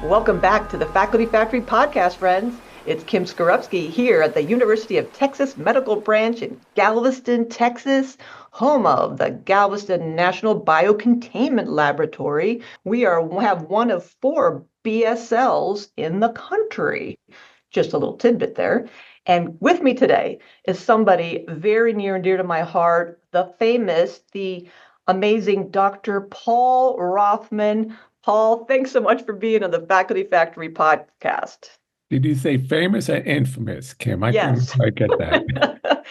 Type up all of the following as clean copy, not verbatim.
Welcome back to the Faculty Factory podcast, friends. It's Kim Skorupski here at the University of Texas Medical Branch in Galveston, Texas, home of the Galveston National Biocontainment Laboratory. We have one of 4 BSLs in the country. Just a little tidbit there. And with me today is somebody very near and dear to my heart, the famous, the amazing Dr. Paul Rothman. Paul, thanks so much for being on the Faculty Factory podcast. Did you say famous or infamous, Kim? I couldn't Yes. quite get that.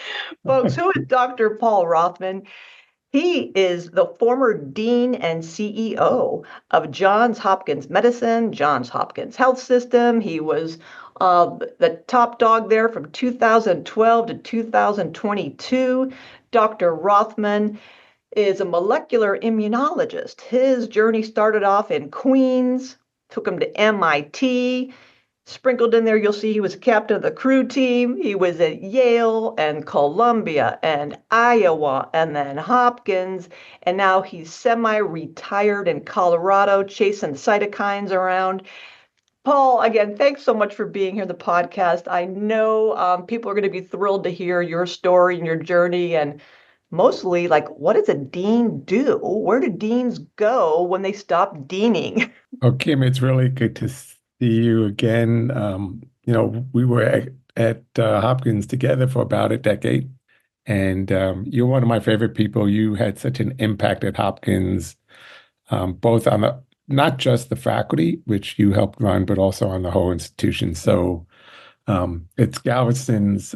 Folks, who is Dr. Paul Rothman? He is the former dean and CEO of Johns Hopkins Medicine, Johns Hopkins Health System. He was the top dog there from 2012 to 2022. Dr. Rothman is a molecular immunologist. His journey started off in Queens, took him to MIT. Sprinkled in there, you'll see he was captain of the crew team. He was at Yale and Columbia and Iowa and then Hopkins. And now he's semi-retired in Colorado, chasing cytokines around. Paul, again, thanks so much for being here on the podcast. I know people are going to be thrilled to hear your story and your journey, and mostly, like, what does a dean do? Where do deans go when they stop deaning? Oh, Kim, it's really good to see you again. We were at Hopkins together for about a decade, and you're one of my favorite people. You had such an impact at Hopkins, both on not just the faculty, which you helped run, but also on the whole institution. So it's Galveston's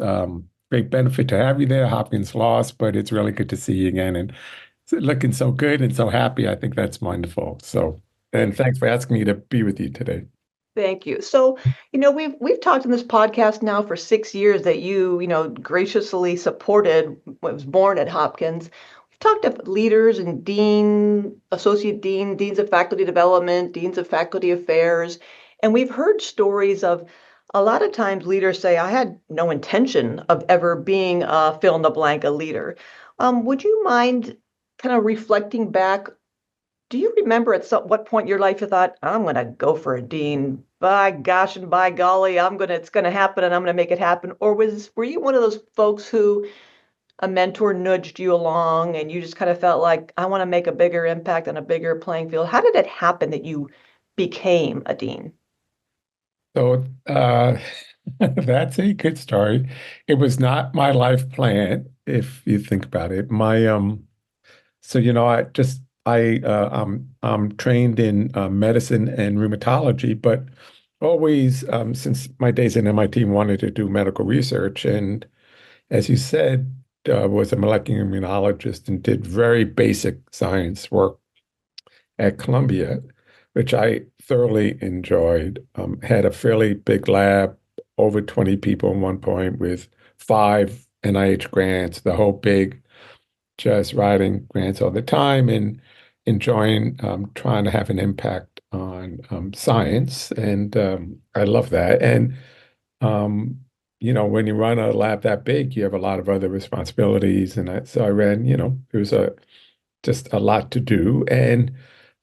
great benefit to have you there. Hopkins lost, but it's really good to see you again and looking so good and so happy. I think that's wonderful. So, and thanks for asking me to be with you today. Thank you. So, we've talked in this podcast now for 6 years that you graciously supported what was born at Hopkins. We've talked to leaders and dean, associate dean, deans of faculty development, deans of faculty affairs, and we've heard stories of a lot of times leaders say, I had no intention of ever being a fill in the blank, a leader. Would you mind kind of reflecting back? Do you remember at what point in your life you thought, I'm going to go for a dean? By gosh and by golly, it's going to happen and I'm going to make it happen? Or were you one of those folks who a mentor nudged you along and you just kind of felt like, I want to make a bigger impact on a bigger playing field? How did it happen that you became a dean? So that's a good story. It was not my life plan, if you think about it. I'm trained in medicine and rheumatology, but always since my days in MIT wanted to do medical research, and as you said, was a molecular immunologist and did very basic science work at Columbia, which I thoroughly enjoyed. Had a fairly big lab, over 20 people at one point with 5 NIH grants, the whole big, just writing grants all the time and enjoying trying to have an impact on science. And I love that. And, when you run a lab that big, you have a lot of other responsibilities. And so I ran, it was just a lot to do. And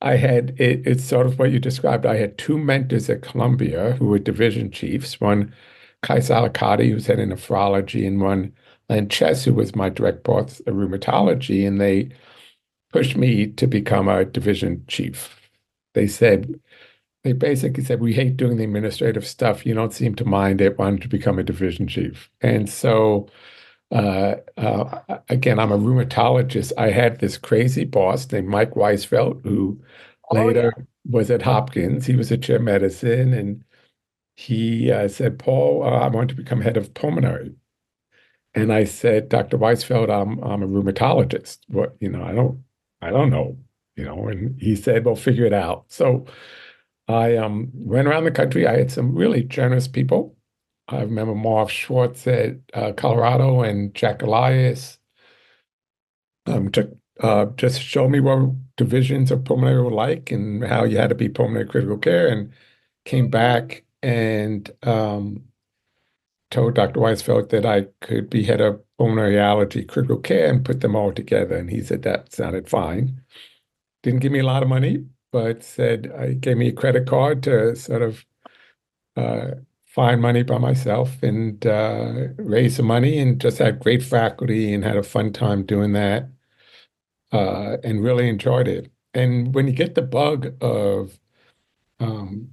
it's sort of what you described. I had 2 mentors at Columbia who were division chiefs, one Kai Salicati, who's head of nephrology, and one Len Chess, who was my direct boss of rheumatology, and they pushed me to become a division chief. They basically said, we hate doing the administrative stuff. You don't seem to mind it. Why don't you become a division chief? And so again, I'm a rheumatologist. I had this crazy boss named Mike Weisfeld, who Oh, yeah. later was at Hopkins. He was a chair of medicine, and he said, Paul, I want to become head of pulmonary. And I said, Dr. Weisfeld, I'm a rheumatologist. What, I don't know, and he said, well, figure it out. So I went around the country. I had some really generous people. I remember Marv Schwartz at Colorado and Jack Elias to just show me what divisions of pulmonary were like and how you had to be pulmonary critical care, and came back and told Dr. Weisfeld that I could be head of pulmonary allergy critical care and put them all together. And he said that sounded fine. Didn't give me a lot of money, but said I gave me a credit card to sort of uh, find money by myself and raise some money, and just had great faculty and had a fun time doing that, and really enjoyed it. And when you get the bug of um,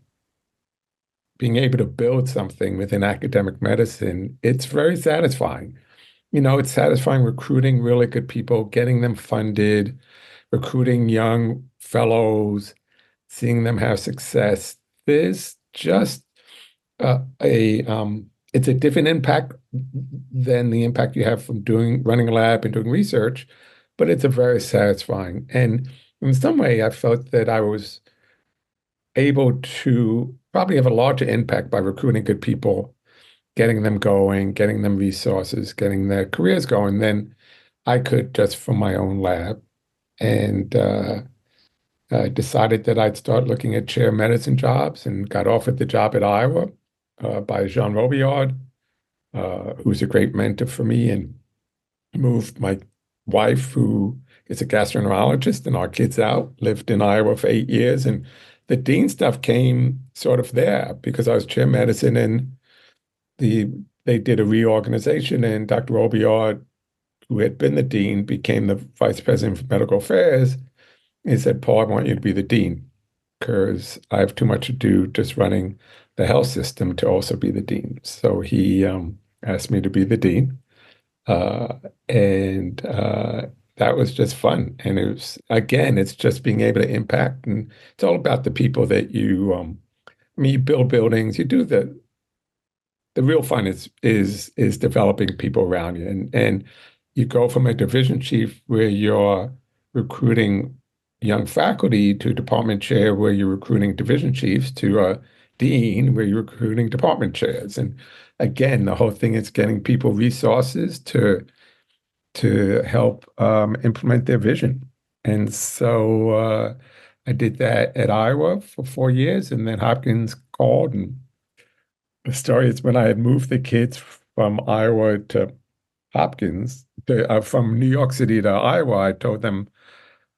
being able to build something within academic medicine, it's very satisfying. It's satisfying recruiting really good people, getting them funded, recruiting young fellows, seeing them have success. There's just it's a different impact than the impact you have from running a lab and doing research, but it's a very satisfying. And in some way, I felt that I was able to probably have a larger impact by recruiting good people, getting them going, getting them resources, getting their careers going than I could just from my own lab. And I decided that I'd start looking at chair medicine jobs and got offered the job at Iowa by Jean Robillard, who was a great mentor for me, and moved my wife, who is a gastroenterologist, and our kids out, lived in Iowa for 8 years. And the dean stuff came sort of there because I was chair medicine, and they did a reorganization, and Dr. Robillard, who had been the dean, became the vice president for medical affairs. He said, Paul, I want you to be the dean because I have too much to do just running the health system to also be the dean. So he asked me to be the dean. Uh, and that was just fun. And it was, again, it's just being able to impact. And it's all about the people that you build buildings, you do the real fun is developing people around you. And you go from a division chief where you're recruiting young faculty to department chair where you're recruiting division chiefs to a dean where you're recruiting department chairs. And again, the whole thing is getting people resources to help implement their vision. And so I did that at Iowa for 4 years, and then Hopkins called. And the story is when I had moved the kids from Iowa to Hopkins, from New York City to Iowa, I told them,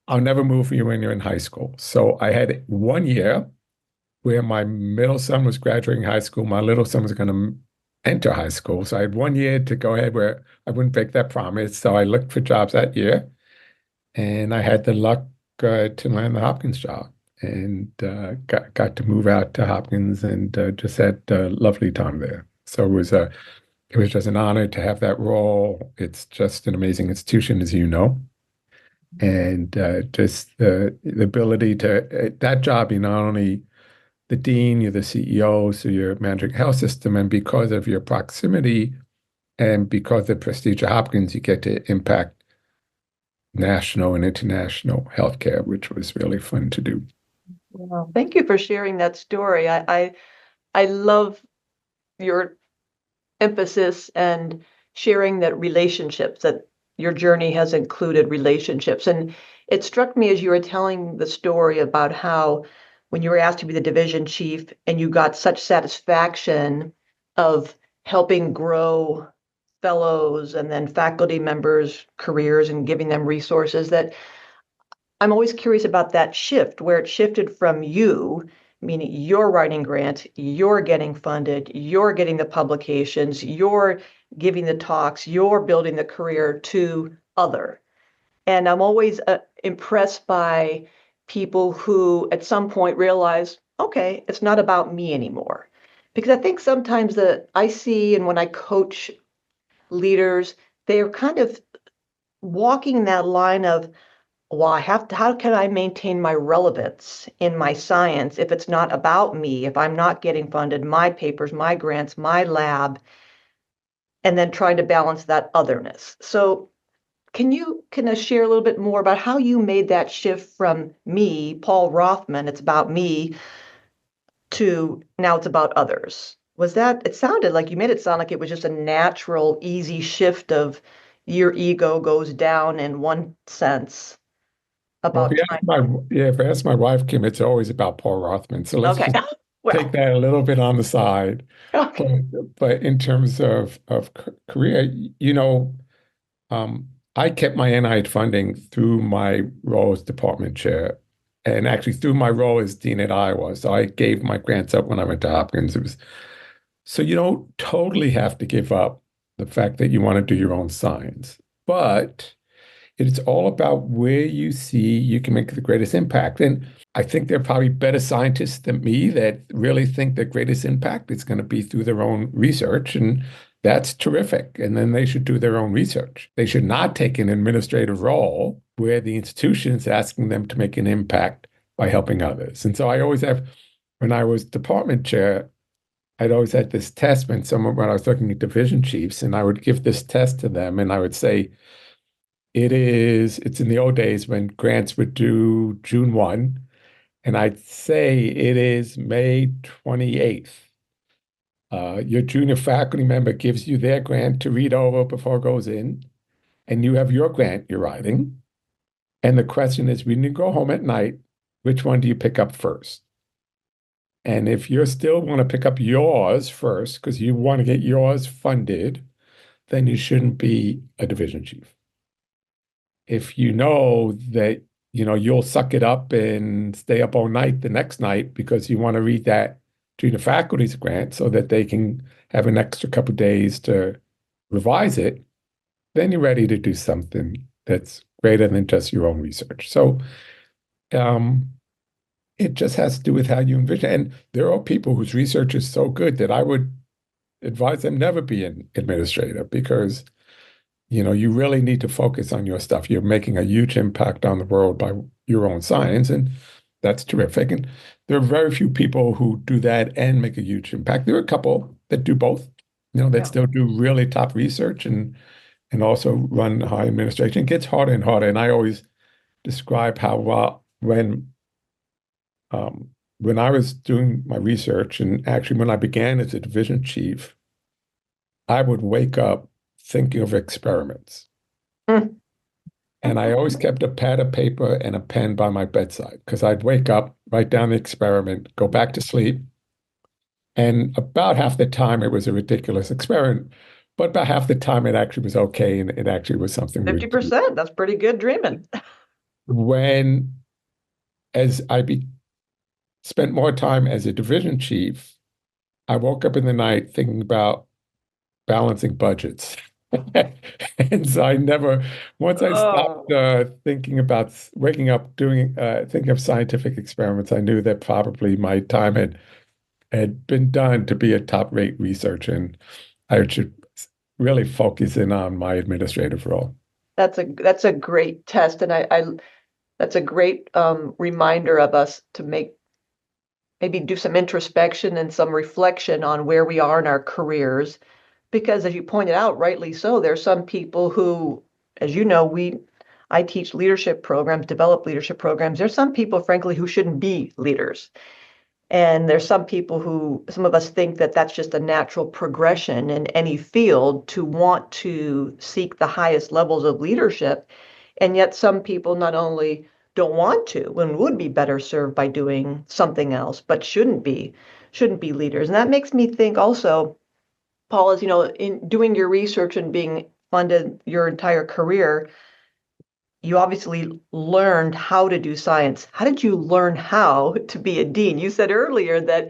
I'll never move for you when you're in high school. So I had 1 year where my middle son was graduating high school. My little son was going to enter high school. So I had 1 year to go ahead where I wouldn't break that promise. So I looked for jobs that year, and I had the luck to land the Hopkins job, and got to move out to Hopkins, and just had a lovely time there. So it was just an honor to have that role. It's just an amazing institution, as you know. And just the ability to that job, you're not only the dean, you're the CEO, so you're managing a health system, and because of your proximity and because of the prestige of Hopkins, you get to impact national and international healthcare, which was really fun to do. Well, thank you for sharing that story. I love your emphasis and sharing that relationships, that your journey has included relationships. And it struck me as you were telling the story about how when you were asked to be the division chief and you got such satisfaction of helping grow fellows and then faculty members' careers and giving them resources, that I'm always curious about that shift where it shifted from you, meaning you're writing grants, you're getting funded, you're getting the publications, you're giving the talks, you're building the career, to other. And I'm always impressed by people who at some point realize, okay, it's not about me anymore. Because I think sometimes that I see, and when I coach leaders, they're kind of walking that line of, well, how can I maintain my relevance in my science if it's not about me, if I'm not getting funded, my papers, my grants, my lab, and then trying to balance that otherness. So can you share a little bit more about how you made that shift from me, Paul Rothman, it's about me, to now it's about others? Was that, it sounded like you made it sound like it was just a natural, easy shift of your ego goes down in one sense Well, if about you time. ask my yeah, if I ask my wife, Kim, it's always about Paul Rothman. So let's Okay. just take Well, that a little bit on the side. okay. But in terms of career, I kept my NIH funding through my role as department chair, and actually through my role as dean at Iowa. So I gave my grants up when I went to Hopkins. It was so you don't totally have to give up the fact that you want to do your own science, but it's all about where you see you can make the greatest impact. And I think there are probably better scientists than me that really think the greatest impact is going to be through their own research. And that's terrific. And then they should do their own research. They should not take an administrative role where the institution is asking them to make an impact by helping others. And so I always have, when I was department chair, I'd always had this test when I was looking at division chiefs, and I would give this test to them, and I would say, it's in the old days when grants would due June 1, and I'd say it is May 28th. Your junior faculty member gives you their grant to read over before it goes in, and you have your grant you're writing. And the question is, when you go home at night, which one do you pick up first? And if you still want to pick up yours first because you want to get yours funded, then you shouldn't be a division chief. If you know that you'll suck it up and stay up all night the next night because you want to read that junior faculty's grant so that they can have an extra couple of days to revise it, then you're ready to do something that's greater than just your own research. So it just has to do with how you envision. And there are people whose research is so good that I would advise them never be an administrator because you really need to focus on your stuff. You're making a huge impact on the world by your own science, and that's terrific. And there are very few people who do that and make a huge impact. There are a couple that do both, that still do really top research and also run high administration. It gets harder and harder. And I always describe how when I was doing my research, and actually when I began as a division chief, I would wake up thinking of experiments. And I always kept a pad of paper and a pen by my bedside because I'd wake up, write down the experiment, go back to sleep. And about half the time it was a ridiculous experiment, but about half the time it actually was okay and it actually was something. 50%, that's pretty good dreaming. As I spent more time as a division chief, I woke up in the night thinking about balancing budgets. And so once I stopped thinking about waking up, thinking of scientific experiments, I knew that probably my time had been done to be a top-rate researcher, and I should really focus in on my administrative role. That's a great test, and that's a great reminder of us to maybe do some introspection and some reflection on where we are in our careers. Because as you pointed out, rightly so, there's some people who, as you know, I teach leadership programs, develop leadership programs. There's some people, frankly, who shouldn't be leaders. And there's some of us think that that's just a natural progression in any field to want to seek the highest levels of leadership. And yet some people not only don't want to and would be better served by doing something else, but shouldn't be leaders. And that makes me think also, Paul, is, in doing your research and being funded your entire career, you obviously learned how to do science. How did you learn how to be a dean? You said earlier that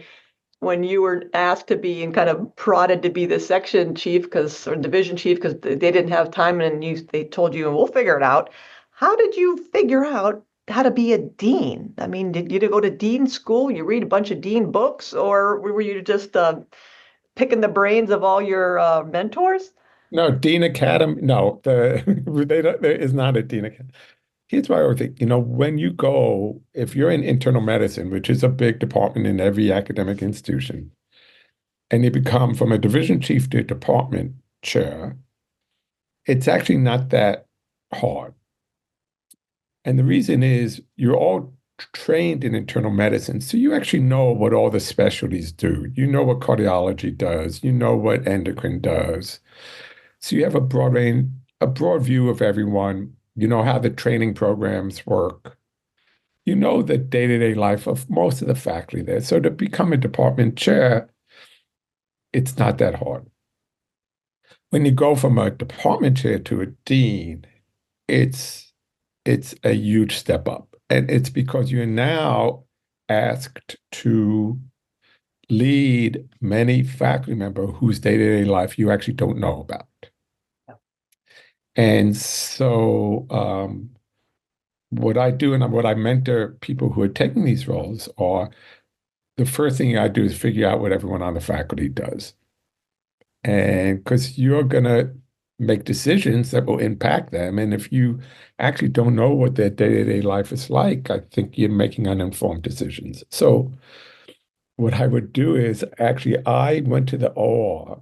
when you were asked to be and kind of prodded to be the section chief or division chief because they didn't have time and they told you, we'll figure it out. How did you figure out how to be a dean? I mean, did you go to dean school? You read a bunch of dean books, or were you just picking the brains of all your mentors? No, Dean Academy. No, there is not a Dean Academy. Here's why I would think, if you're in internal medicine, which is a big department in every academic institution, and you become from a division chief to a department chair, it's actually not that hard. And the reason is you're all trained in internal medicine, so you actually know what all the specialties do. You know what cardiology does. You know what endocrine does. So you have a broad view of everyone. You know how the training programs work. You know the day-to-day life of most of the faculty there. So to become a department chair, it's not that hard. When you go from a department chair to a dean, it's a huge step up. And it's because you're now asked to lead many faculty members whose day-to-day life you actually don't know about. And so what I do and what I mentor people who are taking these roles are the first thing I do is figure out what everyone on the faculty does. And because you're going to make decisions that will impact them. And if you actually don't know what their day-to-day life is like, I think you're making uninformed decisions. So what I would do is actually, I went to the OR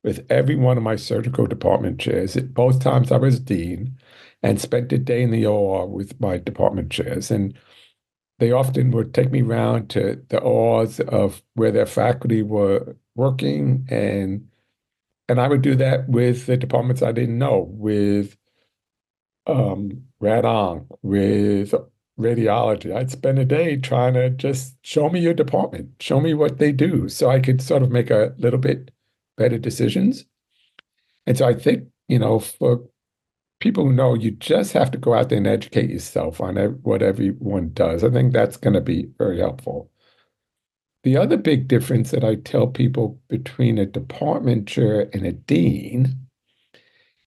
with every one of my surgical department chairs. Both times I was dean and spent a day in the OR with my department chairs. And they often would take me around to the ORs of where their faculty were working, and I would do that with the departments I didn't know, with rad onc, with radiology. I'd spend a day trying to just show me your department, show me what they do, so I could sort of make a little bit better decisions. And so I think, for people who know, you just have to go out there and educate yourself on what everyone does. I think that's going to be very helpful. The other big difference that I tell people between a department chair and a dean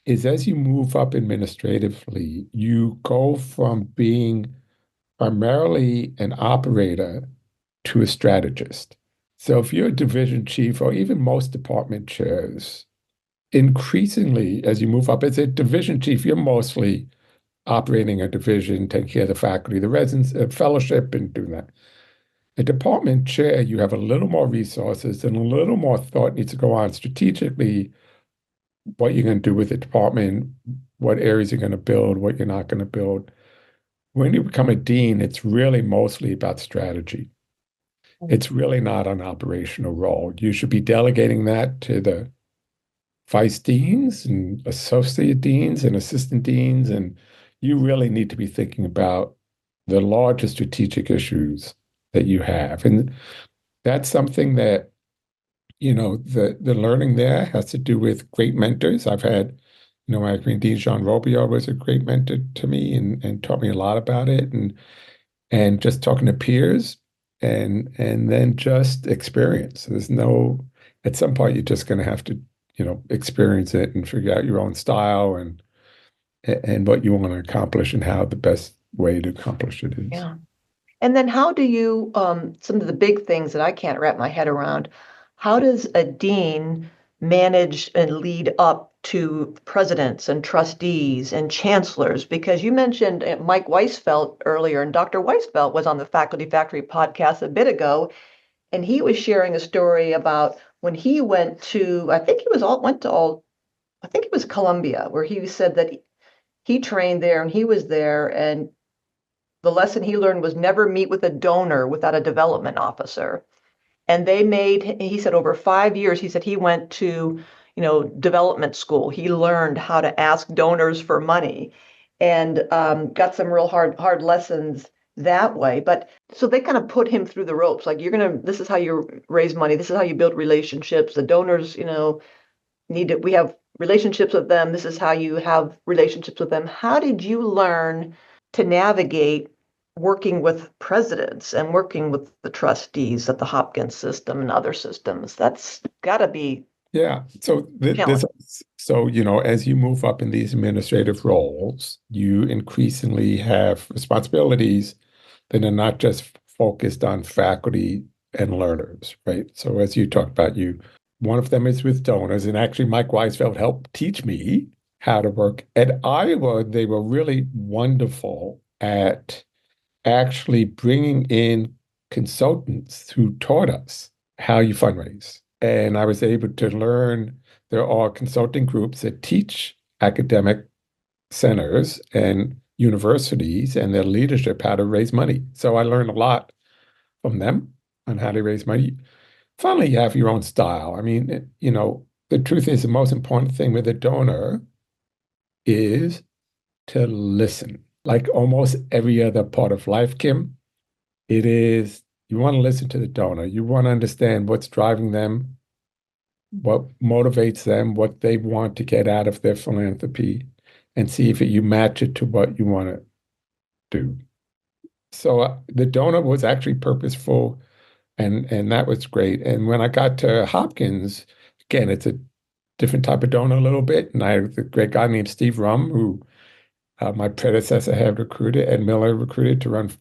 is as you move up administratively, you go from being primarily an operator to a strategist. So if you're a division chief or even most department chairs, increasingly as you move up as a division chief, you're mostly operating a division, taking care of the faculty, the residence, fellowship, and doing that. A department chair, you have a little more resources and a little more thought needs to go on strategically, what you're going to do with the department, what areas you're going to build, what you're not going to build. When you become a dean, it's really mostly about strategy. It's really not an operational role. You should be delegating that to the vice deans and associate deans and assistant deans, and you really need to be thinking about the larger strategic issues that you have. And that's something that, the learning there has to do with great mentors. I've had, my Dean Jean Robillard was a great mentor to me and taught me a lot about it, and just talking to peers and then just experience. At some point you're just going to have to, experience it and figure out your own style and what you want to accomplish and how the best way to accomplish it is. Yeah. And then how do you, some of the big things that I can't wrap my head around, how does a dean manage and lead up to presidents and trustees and chancellors? Because you mentioned Mike Weisfeld earlier, and Dr. Weisfeld was on the Faculty Factory podcast a bit ago, and he was sharing a story about when he went to, I think it was Columbia, where he said that he trained there and he was there, and the lesson he learned was never meet with a donor without a development officer. And he said over 5 years, he said he went to, development school. He learned how to ask donors for money and got some real hard lessons that way. But so they kind of put him through the ropes. Like, this is how you raise money. This is how you build relationships. The donors, we have relationships with them. This is how you have relationships with them. How did you learn to navigate working with presidents and working with the trustees at the Hopkins system and other systems? That's got to be challenging. As you move up in these administrative roles, you increasingly have responsibilities that are not just focused on faculty and learners, right? So as you talked about, one of them is with donors, and actually Mike Weisfeld helped teach me how to work. At Iowa, they were really wonderful at actually bringing in consultants who taught us how you fundraise. And I was able to learn there are consulting groups that teach academic centers and universities and their leadership how to raise money. So I learned a lot from them on how to raise money. Finally, you have your own style. I mean, the truth is the most important thing with a donor is to listen. Like almost every other part of life, Kim, it is you want to listen to the donor. You want to understand what's driving them, what motivates them, what they want to get out of their philanthropy, and see if you match it to what you want to do. So the donor was actually purposeful, and that was great. And when I got to Hopkins, again, it's a different type of donor a little bit. And I had a great guy named Steve Rum, who my predecessor had recruited, Ed Miller recruited to run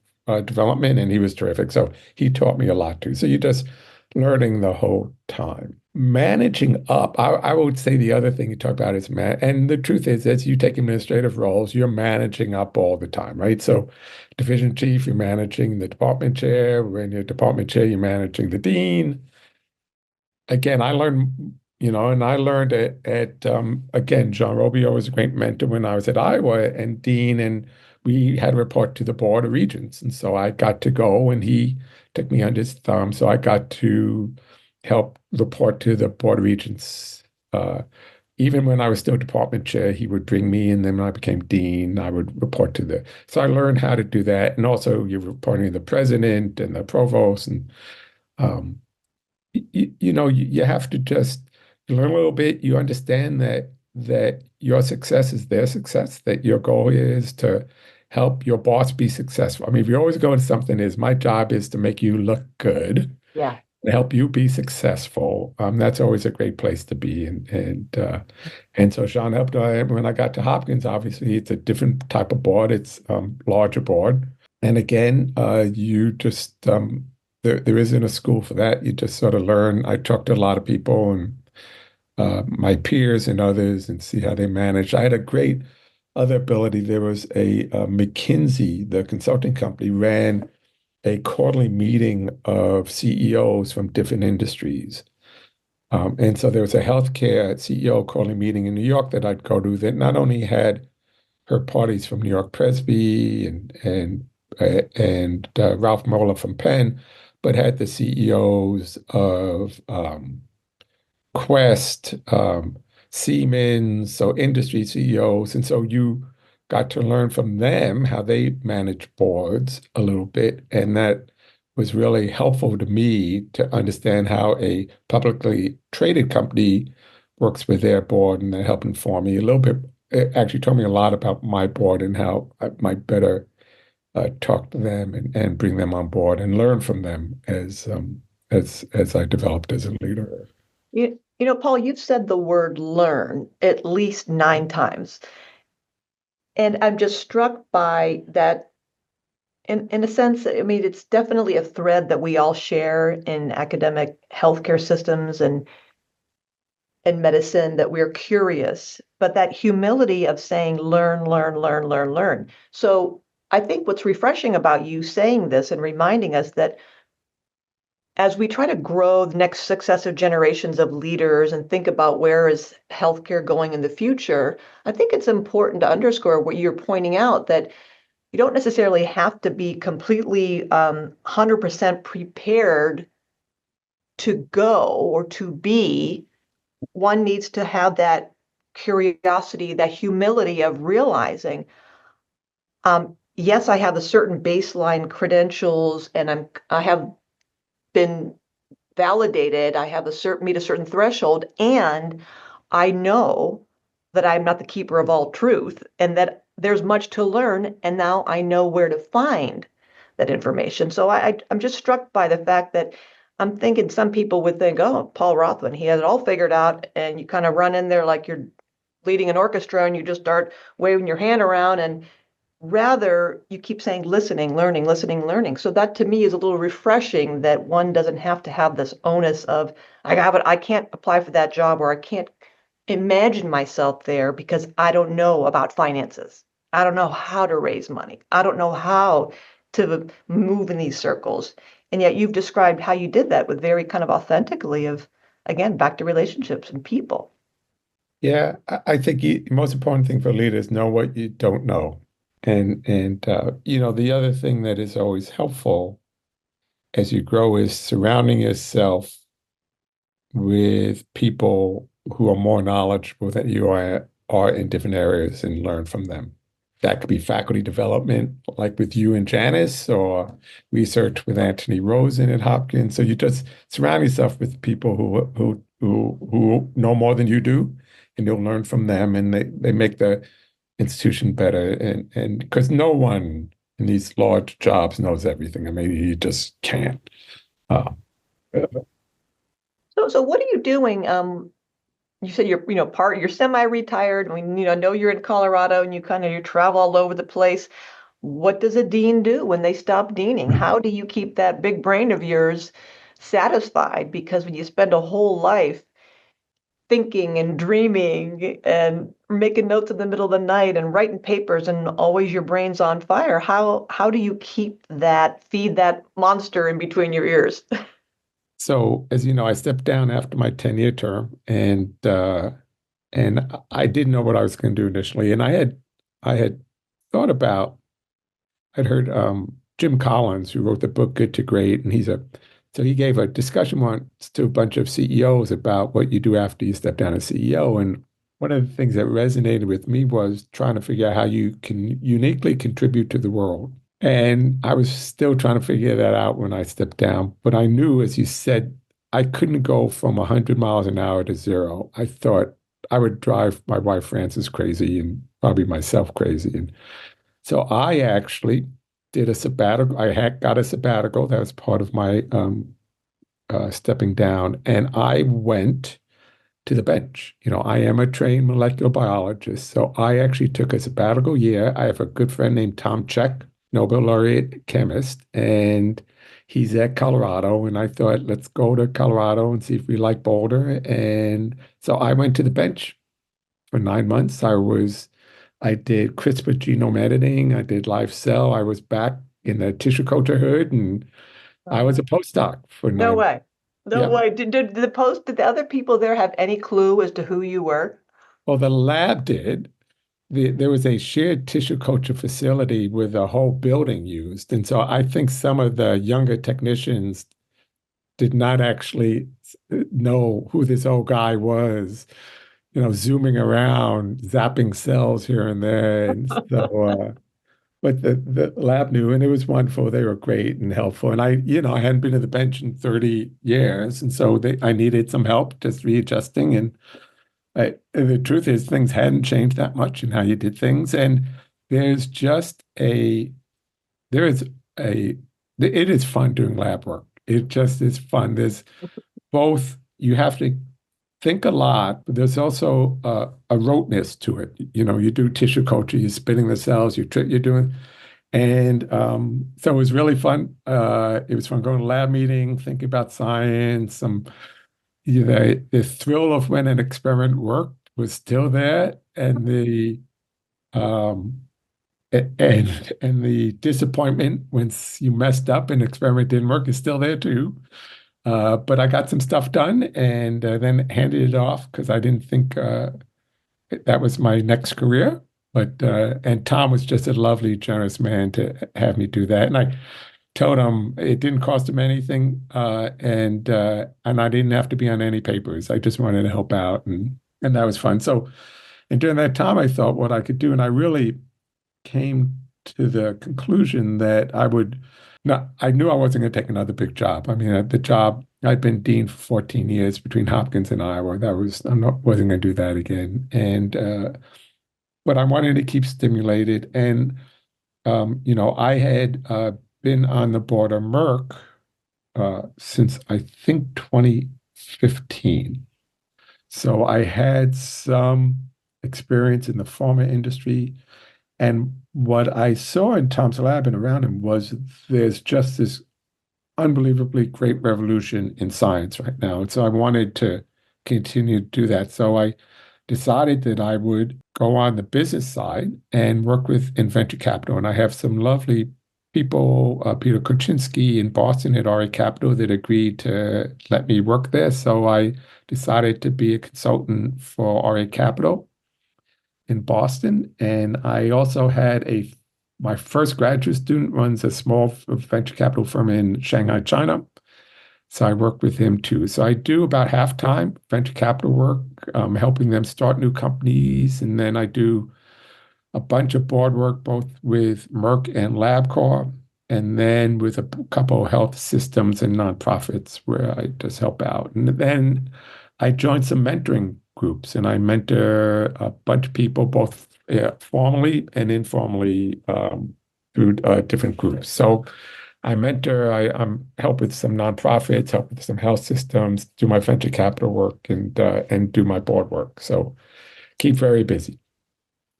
development, and he was terrific. So he taught me a lot too. So you're just learning the whole time. Managing up, I would say the other thing you talk about is and the truth is, as you take administrative roles, you're managing up all the time, right? So division chief, you're managing the department chair. When you're department chair, you're managing the dean. Again, I learned, and I learned at again, John Robio was a great mentor when I was at Iowa and dean, and we had to report to the board of regents. And so I got to go, and he took me under his thumb. So I got to help report to the board of regents. Even when I was still department chair, he would bring me, and then when I became dean, I would report to the. So I learned how to do that, and also you're reporting to the president and the provost, and um, you have to just learn a little bit. You understand that your success is their success, that your goal is to help your boss be successful. I mean, if you always go into something is my job is to make you look good, Yeah. to help you be successful. That's always a great place to be. And so Sean helped when I got to Hopkins. Obviously, it's a different type of board. It's larger board. And again, you just there isn't a school for that. You just sort of learn. I talked to a lot of people and my peers and others and see how they manage. I had a great other ability. There was a McKinsey, the consulting company, ran a quarterly meeting of CEOs from different industries. And so there was a healthcare CEO quarterly meeting in New York that I'd go to that not only had her parties from New York Presby and Ralph Moeller from Penn, but had the CEOs of Quest, Siemens, so industry CEOs. And so you got to learn from them how they manage boards a little bit. And that was really helpful to me to understand how a publicly traded company works with their board, and that helped inform me a little bit. It actually told me a lot about my board and how I might better talk to them and bring them on board and learn from them as I developed as a leader. Paul, you've said the word learn at least 9 times. And I'm just struck by that in a sense. I mean, it's definitely a thread that we all share in academic healthcare systems and medicine, that we're curious, but that humility of saying learn, learn, learn, learn, learn. So I think what's refreshing about you saying this and reminding us that as we try to grow the next successive generations of leaders and think about where is healthcare going in the future, I think it's important to underscore what you're pointing out, that you don't necessarily have to be completely 100% prepared to go or to be. One needs to have that curiosity, that humility of realizing, yes, I have a certain baseline credentials, and I have been validated. I have meet a certain threshold, and I know that I'm not the keeper of all truth, and that there's much to learn. And now I know where to find that information. So I'm just struck by the fact that I'm thinking some people would think, oh, Paul Rothman, he has it all figured out, and you kind of run in there like you're leading an orchestra and you just start waving your hand around, and rather you keep saying listening, learning, listening, learning. So that to me is a little refreshing, that one doesn't have to have this onus of I can't apply for that job, or I can't imagine myself there because I don't know about finances. I don't know how to raise money. I don't know how to move in these circles. And yet you've described how you did that with very kind of authentically of, again, back to relationships and people. Yeah, I think the most important thing for leaders know what you don't know. And the other thing that is always helpful as you grow is surrounding yourself with people who are more knowledgeable than you are in different areas and learn from them. That could be faculty development, like with you and Janice, or research with Anthony Rosen at Hopkins. So you just surround yourself with people who know more than you do, and you'll learn from them, and they make the institution better. And because no one in these large jobs knows everything. I mean, he just can't. Uh, So what are you doing? You said you're semi-retired. Know you're in Colorado and you travel all over the place. What does a dean do when they stop deaning? How do you keep that big brain of yours satisfied? Because when you spend a whole life thinking and dreaming and making notes in the middle of the night and writing papers and always your brain's on fire, how do you feed that monster in between your ears? so as you know, I stepped down after my 10-year term, and I didn't know what I was going to do initially. And I had thought about I'd heard Jim Collins, who wrote the book Good to Great, and so he gave a discussion once to a bunch of CEOs about what you do after you step down as CEO. And one of the things that resonated with me was trying to figure out how you can uniquely contribute to the world. And I was still trying to figure that out when I stepped down. But I knew, as you said, I couldn't go from 100 miles an hour to zero. I thought I would drive my wife Frances crazy and probably myself crazy. And so I actually did a sabbatical. I had got a sabbatical. That was part of my stepping down. And I went to the bench. I am a trained molecular biologist. So I actually took a sabbatical year. I have a good friend named Tom Check, Nobel laureate chemist, and he's at Colorado. And I thought, let's go to Colorado and see if we like Boulder. And so I went to the bench for 9 months. I did CRISPR genome editing. I did live cell. I was back in the tissue culture hood, and I was a postdoc for No 9 months. way. No Yeah. way. Did the other people there have any clue as to who you were? Well, the lab did. There was a shared tissue culture facility with a whole building used. And so I think some of the younger technicians did not actually know who this old guy was, zooming around, zapping cells here and there. And so, but the lab knew, and it was wonderful. They were great and helpful. And I hadn't been to the bench in 30 years. And so I needed some help just readjusting. And the truth is, things hadn't changed that much in how you did things. And there's just there is it is fun doing lab work. It just is fun. There's both, you have to think a lot, but there's also a roteness to it. You do tissue culture, you're spinning the cells, you're doing, and so it was really fun. It was fun going to lab meeting, thinking about science. The thrill of when an experiment worked was still there, and um, the disappointment when you messed up and experiment didn't work is still there too. But I got some stuff done and then handed it off because I didn't think that was my next career. And Tom was just a lovely, generous man to have me do that. And I told him it didn't cost him anything, and I didn't have to be on any papers. I just wanted to help out, and that was fun. So, and during that time, I thought what I could do, and I really came to the conclusion that I knew I wasn't going to take another big job. I mean, the job, I'd been dean for 14 years between Hopkins and Iowa. Wasn't going to do that again. But I wanted to keep stimulated. And, I had been on the board of Merck since I think 2015. So I had some experience in the pharma industry. And what I saw in Tom's lab and around him was there's just this unbelievably great revolution in science right now. And so I wanted to continue to do that. So I decided that I would go on the business side and work with in venture capital. And I have some lovely people, Peter Kuczynski in Boston at RA Capital, that agreed to let me work there. So I decided to be a consultant for RA Capital in Boston. And I also had my first graduate student runs a small venture capital firm in Shanghai, China. So I work with him too. So I do about half-time venture capital work, helping them start new companies. And then I do a bunch of board work, both with Merck and LabCorp, and then with a couple of health systems and nonprofits where I just help out. And then I joined some mentoring groups, and I mentor a bunch of people, both formally and informally, through different groups. So I mentor, I'm help with some nonprofits, help with some health systems, do my venture capital work, and do my board work. So keep very busy.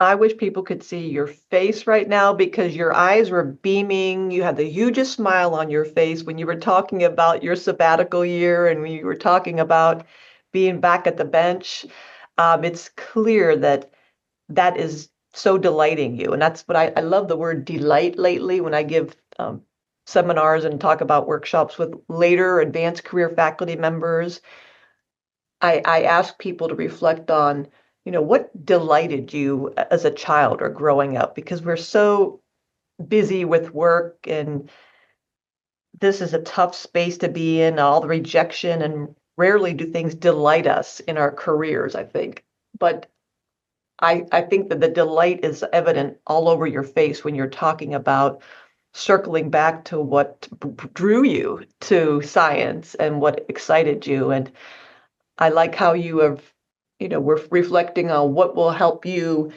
I wish people could see your face right now because your eyes were beaming. You had the hugest smile on your face when you were talking about your sabbatical year and when you were talking about being back at the bench. It's clear that that is so delighting you. And that's what I love the word delight lately when I give seminars and talk about workshops with later advanced career faculty members. I ask people to reflect on, what delighted you as a child or growing up, because we're so busy with work and this is a tough space to be in, all the rejection, and rarely do things delight us in our careers, I think. But I think that the delight is evident all over your face when you're talking about circling back to what drew you to science and what excited you. And I like how you have, we're reflecting on what will help you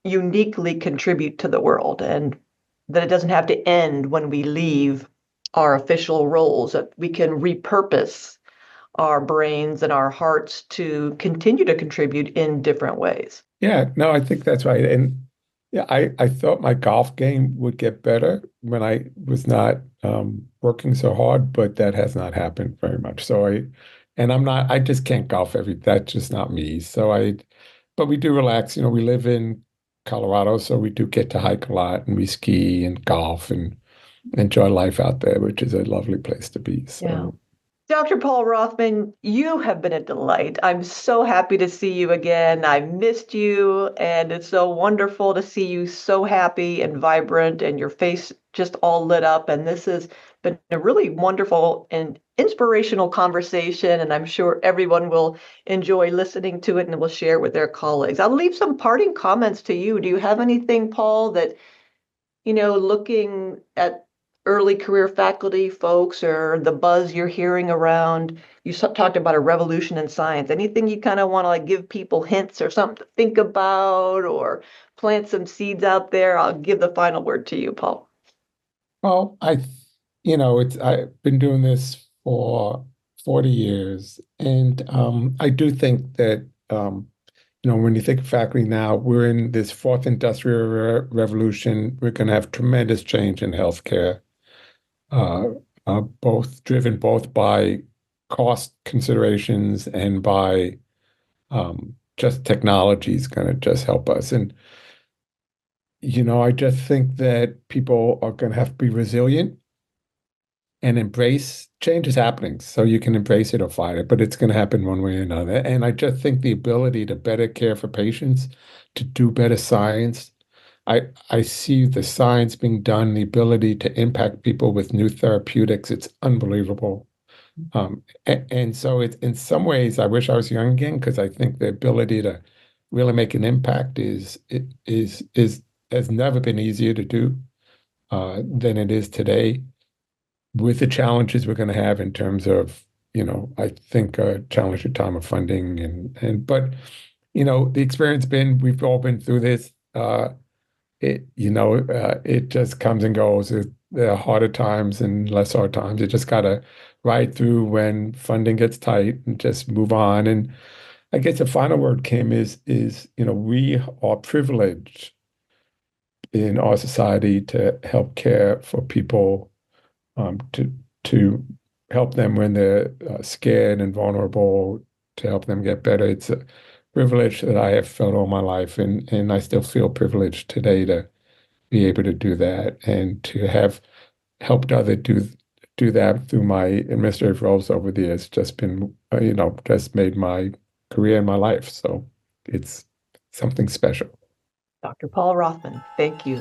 uniquely contribute to the world and that it doesn't have to end when we leave our official roles, that we can repurpose our brains and our hearts to continue to contribute in different ways. Yeah, no, I think that's right. And yeah, I thought my golf game would get better when I was not working so hard, but that has not happened very much. I just can't golf that's just not me. But we do relax. We live in Colorado, so we do get to hike a lot and we ski and golf and enjoy life out there, which is a lovely place to be. Yeah. So Dr. Paul Rothman, you have been a delight. I'm so happy to see you again. I missed you, and it's so wonderful to see you so happy and vibrant and your face just all lit up. And this has been a really wonderful and inspirational conversation, and I'm sure everyone will enjoy listening to it and will share it with their colleagues. I'll leave some parting comments to you. Do you have anything, Paul, that looking at early career faculty folks or the buzz you're hearing around, you talked about a revolution in science. Anything you kind of want to give people hints or something to think about or plant some seeds out there? I'll give the final word to you, Paul. well, I've been doing this for 40 years, and I do think that when you think of faculty now, we're in this fourth industrial revolution. We're going to have tremendous change in healthcare, driven both by cost considerations and by just technology is going to just help us. And I just think that people are going to have to be resilient and embrace change is happening. So you can embrace it or fight it, but it's going to happen one way or another. And I just think the ability to better care for patients, to do better science. I see the science being done, the ability to impact people with new therapeutics. It's unbelievable. And so in some ways, I wish I was young again because I think the ability to really make an impact has never been easier to do than it is today with the challenges we're going to have in terms of, I think a challenging time of funding but the experience we've all been through this. It just comes and goes. There are harder times and less hard times. You just gotta ride through when funding gets tight and just move on. And I guess the final word, Kim, is we are privileged in our society to help care for people, to help them when they're scared and vulnerable, to help them get better. It's a privilege that I have felt all my life, and I still feel privileged today to be able to do that and to have helped others do that through my administrative roles over the years. Just been, just made my career and my life. So it's something special. Dr. Paul Rothman, thank you.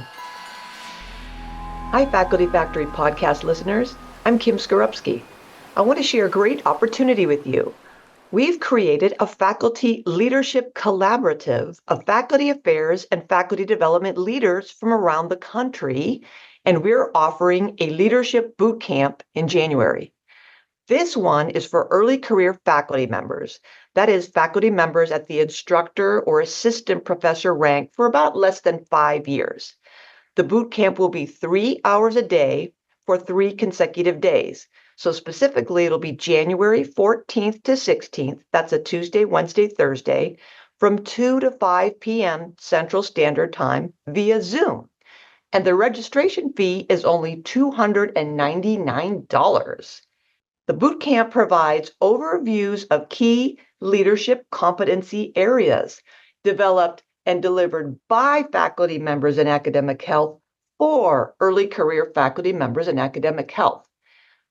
Hi, Faculty Factory podcast listeners. I'm Kim Skorupski. I want to share a great opportunity with you. We've created a faculty leadership collaborative of faculty affairs and faculty development leaders from around the country, and we're offering a leadership boot camp in January. This one is for early career faculty members. That is, faculty members at the instructor or assistant professor rank for about less than 5 years. The boot camp will be 3 hours a day for 3 consecutive days. So specifically, it'll be January 14th to 16th. That's a Tuesday, Wednesday, Thursday, from 2 to 5 p.m. Central Standard Time via Zoom. And the registration fee is only $299. The boot camp provides overviews of key leadership competency areas developed and delivered by faculty members in academic health for early career faculty members in academic health.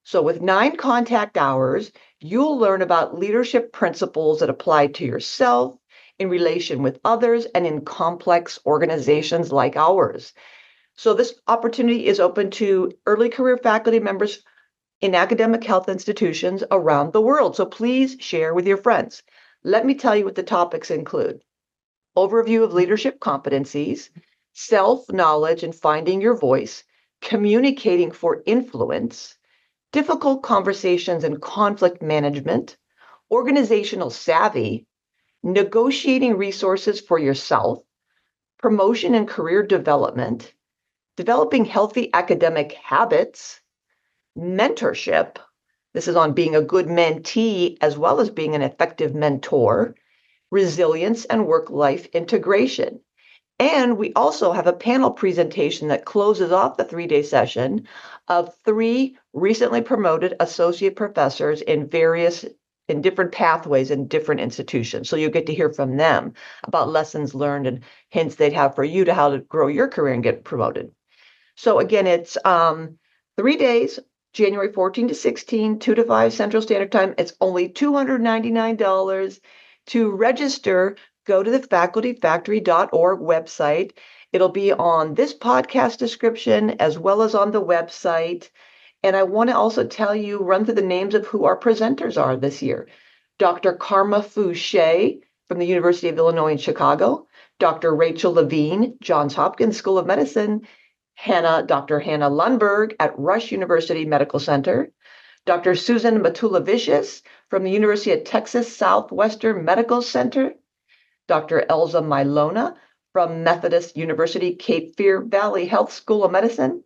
So with 9 contact hours, you'll learn about leadership principles that apply to yourself, in relation with others, and in complex organizations like ours. So this opportunity is open to early career faculty members in academic health institutions around the world. So please share with your friends. Let me tell you what the topics include. Overview of leadership competencies, self-knowledge and finding your voice, communicating for influence, difficult conversations and conflict management, organizational savvy, negotiating resources for yourself, promotion and career development, developing healthy academic habits, mentorship. This is on being a good mentee as well as being an effective mentor, resilience and work-life integration. And we also have a panel presentation that closes off the 3-day session of 3 recently promoted associate professors in different pathways in different institutions. So you'll get to hear from them about lessons learned and hints they'd have for you to how to grow your career and get promoted. So again, it's 3 days, January 14 to 16, 2 to 5 Central Standard Time. It's only $299. To register, go to the facultyfactory.org website. It'll be on this podcast description as well as on the website. And I want to also run through the names of who our presenters are this year. Dr. Karma Fouché from the University of Illinois in Chicago, Dr. Rachel Levine, Johns Hopkins School of Medicine, Dr. Hannah Lundberg at Rush University Medical Center, Dr. Susan Matulavicius from the University of Texas Southwestern Medical Center, Dr. Elza Milona from Methodist University Cape Fear Valley Health School of Medicine,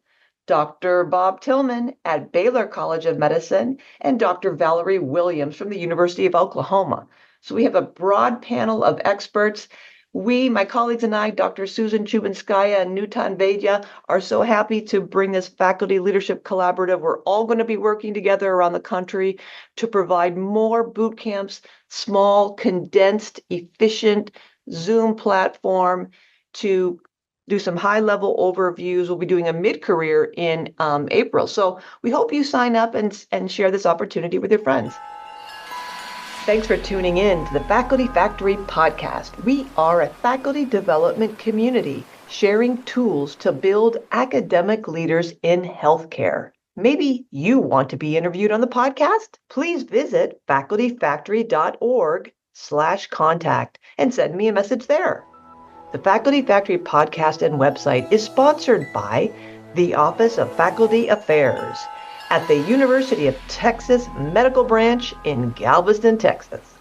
Dr. Bob Tillman at Baylor College of Medicine, and Dr. Valerie Williams from the University of Oklahoma. So we have a broad panel of experts. We, my colleagues and I, Dr. Susan Chubinskaya and Nutan Vaidya, are so happy to bring this faculty leadership collaborative. We're all going to be working together around the country to provide more boot camps, small, condensed, efficient Zoom platform to do some high-level overviews. We'll be doing a mid-career in April. So we hope you sign up and share this opportunity with your friends. Thanks for tuning in to the Faculty Factory podcast. We are a faculty development community sharing tools to build academic leaders in healthcare. Maybe you want to be interviewed on the podcast? Please visit facultyfactory.org/contact and send me a message there. The Faculty Factory podcast and website is sponsored by the Office of Faculty Affairs at the University of Texas Medical Branch in Galveston, Texas.